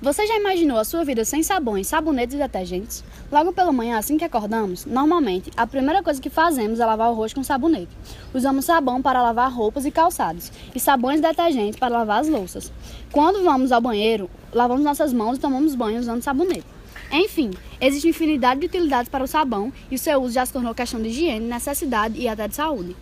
Você já imaginou a sua vida sem sabões, sabonetes e detergentes? Logo pela manhã, assim que acordamos, normalmente, a primeira coisa que fazemos é lavar o rosto com sabonete. Usamos sabão para lavar roupas e calçados, e sabões e detergentes para lavar as louças. Quando vamos ao banheiro, lavamos nossas mãos e tomamos banho usando sabonete. Enfim, existe infinidade de utilidades para o sabão, e o seu uso já se tornou questão de higiene, necessidade e até de saúde.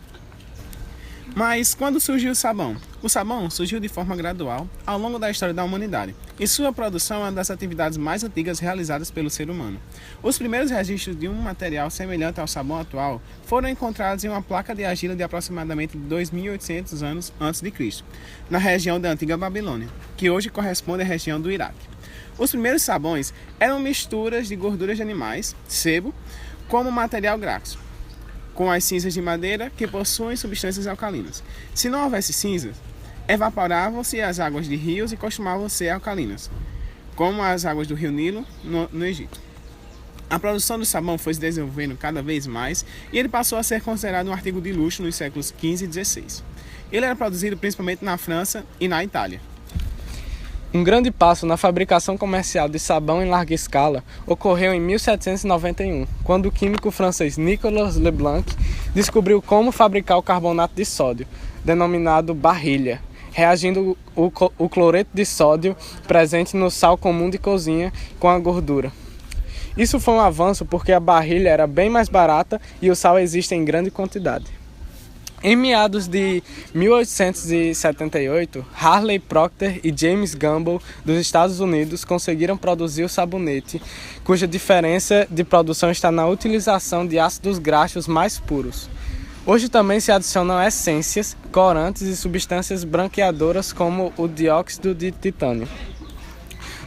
Mas quando surgiu o sabão? O sabão surgiu de forma gradual ao longo da história da humanidade, e sua produção é uma das atividades mais antigas realizadas pelo ser humano. Os primeiros registros de um material semelhante ao sabão atual foram encontrados em uma placa de argila de aproximadamente 2.800 anos antes de Cristo, na região da antiga Babilônia, que hoje corresponde à região do Iraque. Os primeiros sabões eram misturas de gorduras de animais, sebo, como material graxo, com as cinzas de madeira que possuem substâncias alcalinas. Se não houvesse cinzas, evaporavam-se as águas de rios e costumavam ser alcalinas, como as águas do rio Nilo no Egito. A produção do sabão foi se desenvolvendo cada vez mais e ele passou a ser considerado um artigo de luxo nos séculos XV e XVI. Ele era produzido principalmente na França e na Itália. Um grande passo na fabricação comercial de sabão em larga escala ocorreu em 1791, quando o químico francês Nicolas Leblanc descobriu como fabricar o carbonato de sódio, denominado barrilha, reagindo o cloreto de sódio presente no sal comum de cozinha com a gordura. Isso foi um avanço porque a barrilha era bem mais barata e o sal existe em grande quantidade. Em meados de 1878, Harley Procter e James Gamble, dos Estados Unidos, conseguiram produzir o sabonete, cuja diferença de produção está na utilização de ácidos graxos mais puros. Hoje também se adicionam essências, corantes e substâncias branqueadoras como o dióxido de titânio.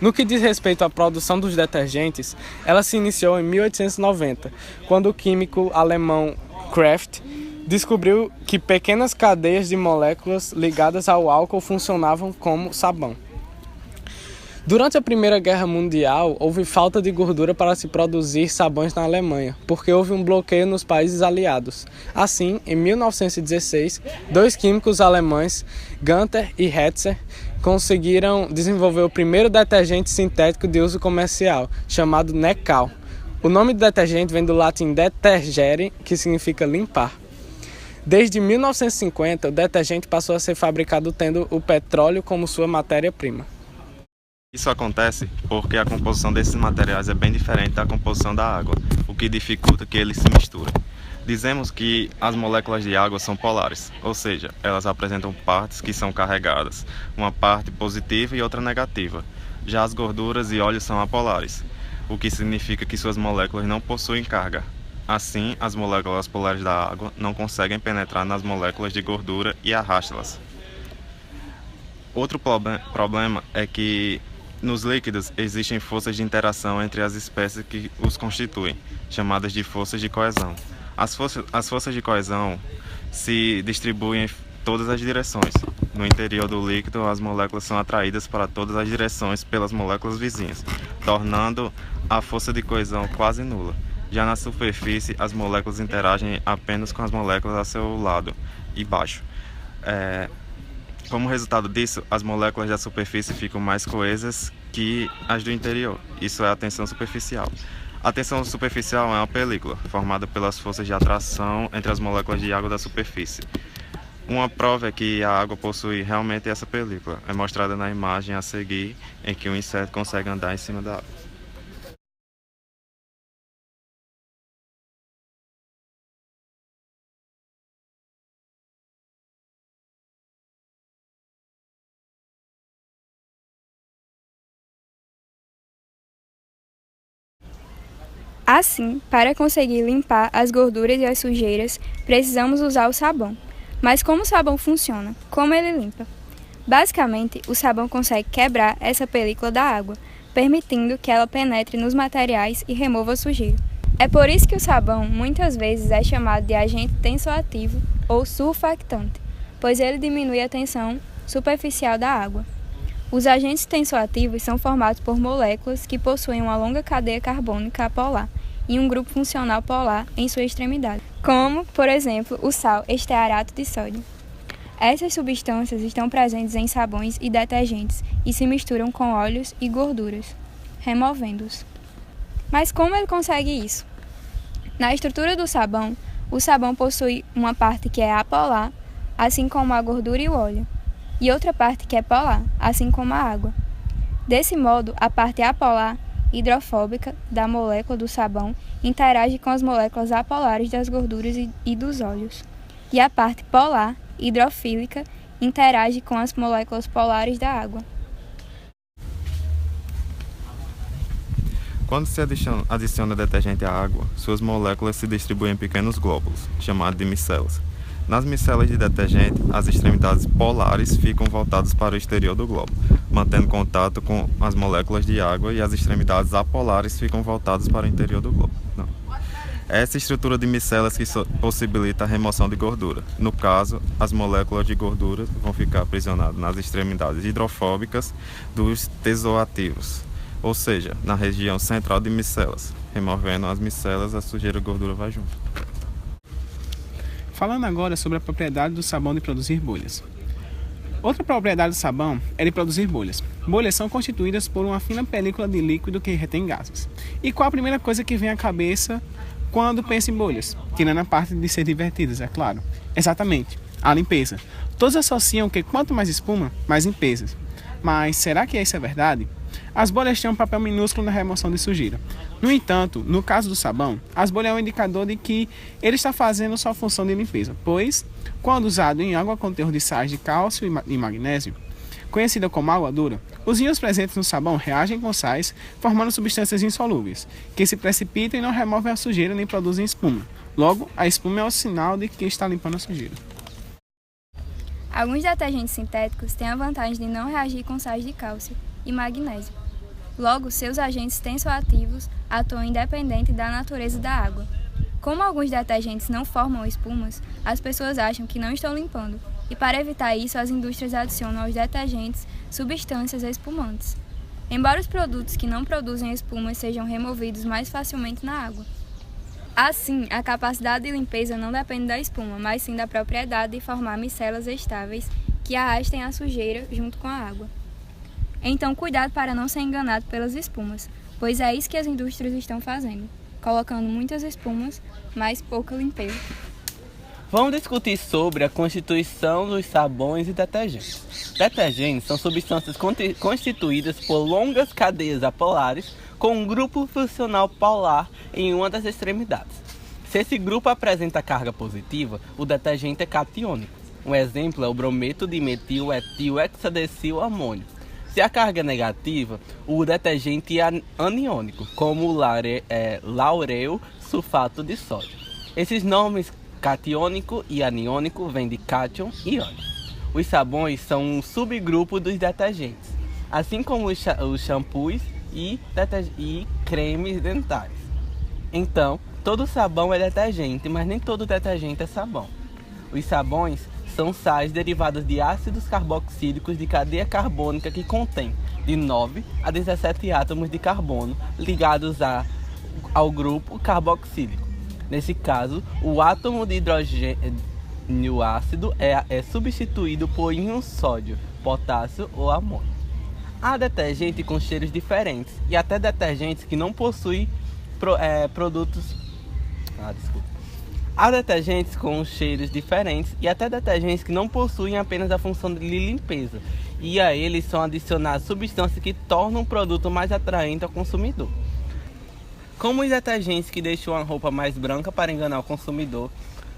No que diz respeito à produção dos detergentes, ela se iniciou em 1890, quando o químico alemão Kraft descobriu que pequenas cadeias de moléculas ligadas ao álcool funcionavam como sabão. Durante a Primeira Guerra Mundial, houve falta de gordura para se produzir sabões na Alemanha, porque houve um bloqueio nos países aliados. Assim, em 1916, dois químicos alemães, Gunther e Hetzer, conseguiram desenvolver o primeiro detergente sintético de uso comercial, chamado Neccal. O nome do detergente vem do latim detergere, que significa limpar. Desde 1950, o detergente passou a ser fabricado tendo o petróleo como sua matéria-prima. Isso acontece porque a composição desses materiais é bem diferente da composição da água, o que dificulta que eles se misturem. Dizemos que as moléculas de água são polares, ou seja, elas apresentam partes que são carregadas, uma parte positiva e outra negativa. Já as gorduras e óleos são apolares, o que significa que suas moléculas não possuem carga. Assim, as moléculas polares da água não conseguem penetrar nas moléculas de gordura e arrastá-las. Outro problema é que nos líquidos existem forças de interação entre as espécies que os constituem, chamadas de forças de coesão. As forças de coesão se distribuem em todas as direções. No interior do líquido, as moléculas são atraídas para todas as direções pelas moléculas vizinhas, tornando a força de coesão quase nula. Já na superfície, as moléculas interagem apenas com as moléculas a seu lado e baixo. Como resultado disso, as moléculas da superfície ficam mais coesas que as do interior. Isso é a tensão superficial. A tensão superficial é uma película, formada pelas forças de atração entre as moléculas de água da superfície. Uma prova é que a água possui realmente essa película. É mostrada na imagem a seguir, em que um inseto consegue andar em cima da água. Assim, para conseguir limpar as gorduras e as sujeiras, precisamos usar o sabão. Mas como o sabão funciona? Como ele limpa? Basicamente, o sabão consegue quebrar essa película da água, permitindo que ela penetre nos materiais e remova a sujeira. É por isso que o sabão muitas vezes é chamado de agente tensoativo ou surfactante, pois ele diminui a tensão superficial da água. Os agentes tensoativos são formados por moléculas que possuem uma longa cadeia carbônica polar e um grupo funcional polar em sua extremidade, como, por exemplo, o sal estearato de sódio. Essas substâncias estão presentes em sabões e detergentes e se misturam com óleos e gorduras, removendo-os. Mas como ele consegue isso? Na estrutura do sabão, o sabão possui uma parte que é apolar, assim como a gordura e o óleo, e outra parte que é polar, assim como a água. Desse modo, a parte apolar, hidrofóbica, da molécula do sabão, interage com as moléculas apolares das gorduras e dos óleos. E a parte polar, hidrofílica, interage com as moléculas polares da água. Quando se adiciona detergente à água, suas moléculas se distribuem em pequenos glóbulos, chamados de micelas. Nas micelas de detergente, as extremidades polares ficam voltadas para o exterior do globo, mantendo contato com as moléculas de água, e as extremidades apolares ficam voltadas para o interior do globo. É essa estrutura de micelas que possibilita a remoção de gordura. No caso, as moléculas de gordura vão ficar aprisionadas nas extremidades hidrofóbicas dos tesoativos, ou seja, na região central de micelas. Removendo as micelas, a sujeira e a gordura vai junto. Falando agora sobre a propriedade do sabão de produzir bolhas. Outra propriedade do sabão é de produzir bolhas. Bolhas são constituídas por uma fina película de líquido que retém gases. E qual a primeira coisa que vem à cabeça quando pensa em bolhas? Tirando a parte de ser divertidas, é claro. Exatamente, a limpeza. Todos associam que quanto mais espuma, mais limpeza. Mas será que isso é verdade? As bolhas têm um papel minúsculo na remoção de sujeira. No entanto, no caso do sabão, as bolhas é um indicador de que ele está fazendo sua função de limpeza, pois, quando usado em água com teor de sais de cálcio e magnésio, conhecida como água dura, os íons presentes no sabão reagem com sais, formando substâncias insolúveis, que se precipitam e não removem a sujeira nem produzem espuma. Logo, a espuma é o sinal de que está limpando a sujeira. Alguns detergentes sintéticos têm a vantagem de não reagir com sais de cálcio e magnésio. Logo, seus agentes tensoativos atuam independente da natureza da água. Como alguns detergentes não formam espumas, as pessoas acham que não estão limpando, e para evitar isso, as indústrias adicionam aos detergentes substâncias espumantes. Embora os produtos que não produzem espumas sejam removidos mais facilmente na água. Assim, a capacidade de limpeza não depende da espuma, mas sim da propriedade de formar micelas estáveis que arrastem a sujeira junto com a água. Então, cuidado para não ser enganado pelas espumas, pois é isso que as indústrias estão fazendo, colocando muitas espumas, mas pouca limpeza. Vamos discutir sobre a constituição dos sabões e detergentes. Detergentes são substâncias constituídas por longas cadeias apolares com um grupo funcional polar em uma das extremidades. Se esse grupo apresenta carga positiva, o detergente é catiônico. Um exemplo é o brometo de metil etil hexadesil amônio. Se a carga é negativa, o detergente é aniônico, como o laureu sulfato de sódio. Esses nomes catiônico e aniônico vêm de cátion e óleo. Os sabões são um subgrupo dos detergentes, assim como os shampoos e cremes dentais. Então, todo sabão é detergente, mas nem todo detergente é sabão. Os sabões são sais derivados de ácidos carboxílicos de cadeia carbônica que contêm de 9 a 17 átomos de carbono ligados ao grupo carboxílico. Nesse caso, o átomo de hidrogênio ácido é substituído por íon sódio, potássio ou amônio. Há detergentes com cheiros diferentes e até detergentes que não possuem produtos... Há detergentes com cheiros diferentes e até detergentes que não possuem apenas a função de limpeza, e a eles são adicionadas substâncias que tornam o produto mais atraente ao consumidor. Como os detergentes que deixam a roupa mais branca para enganar o consumidor,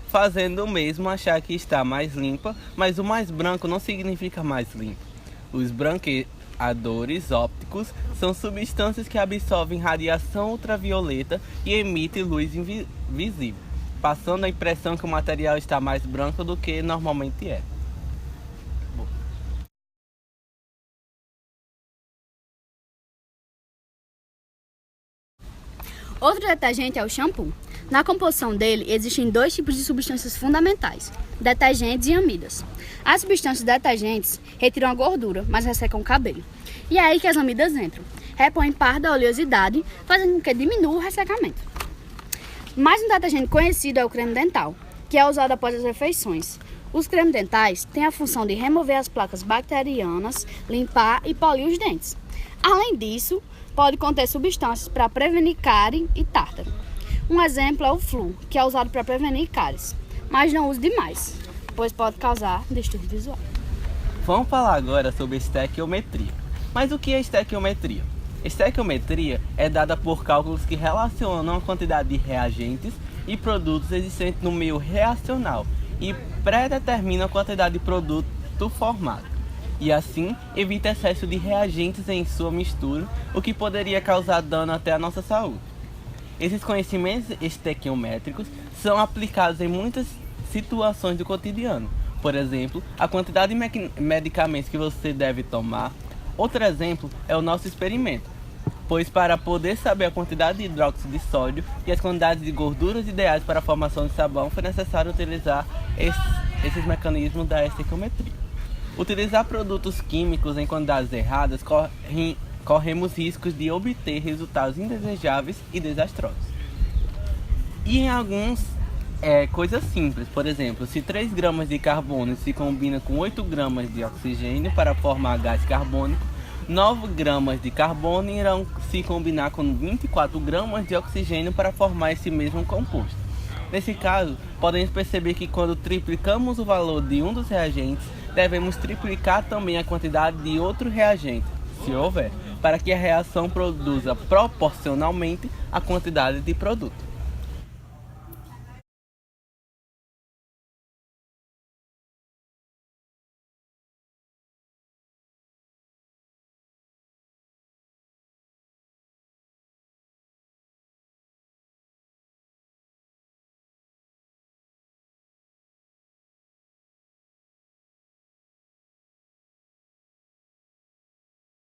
fazendo o mesmo achar que está mais limpa, mas o mais branco não significa mais limpo. Os branqueadores ópticos são substâncias que absorvem radiação ultravioleta e emitem luz invisível, passando a impressão que o material está mais branco do que normalmente é. Outro detergente é o shampoo. Na composição dele, existem dois tipos de substâncias fundamentais, detergentes e amidas. As substâncias detergentes retiram a gordura, mas ressecam o cabelo. E é aí que as amidas entram. Repõem parte da oleosidade, fazendo com que diminua o ressecamento. Mais um detergente conhecido é o creme dental, que é usado após as refeições. Os cremes dentais têm a função de remover as placas bacterianas, limpar e polir os dentes. Além disso, pode conter substâncias para prevenir cárie e tártaro. Um exemplo é o flúor, que é usado para prevenir cáries, mas não use demais, pois pode causar distúrbio visual. Vamos falar agora sobre estequiometria. Mas o que é estequiometria? Estequiometria é dada por cálculos que relacionam a quantidade de reagentes e produtos existentes no meio reacional e predeterminam a quantidade de produto formado. E assim evita excesso de reagentes em sua mistura, o que poderia causar dano até à nossa saúde. Esses conhecimentos estequiométricos são aplicados em muitas situações do cotidiano. Por exemplo, a quantidade de medicamentos que você deve tomar. Outro exemplo é o nosso experimento, pois para poder saber a quantidade de hidróxido de sódio e as quantidades de gorduras ideais para a formação de sabão, foi necessário utilizar esses mecanismos da estequiometria. Utilizar produtos químicos em quantidades erradas corremos riscos de obter resultados indesejáveis e desastrosos. E em alguns coisas simples, por exemplo, se 3 gramas de carbono se combina com 8 gramas de oxigênio para formar gás carbônico, 9 gramas de carbono irão se combinar com 24 gramas de oxigênio para formar esse mesmo composto. Nesse caso, podemos perceber que quando triplicamos o valor de um dos reagentes, devemos triplicar também a quantidade de outro reagente, se houver, para que a reação produza proporcionalmente a quantidade de produto.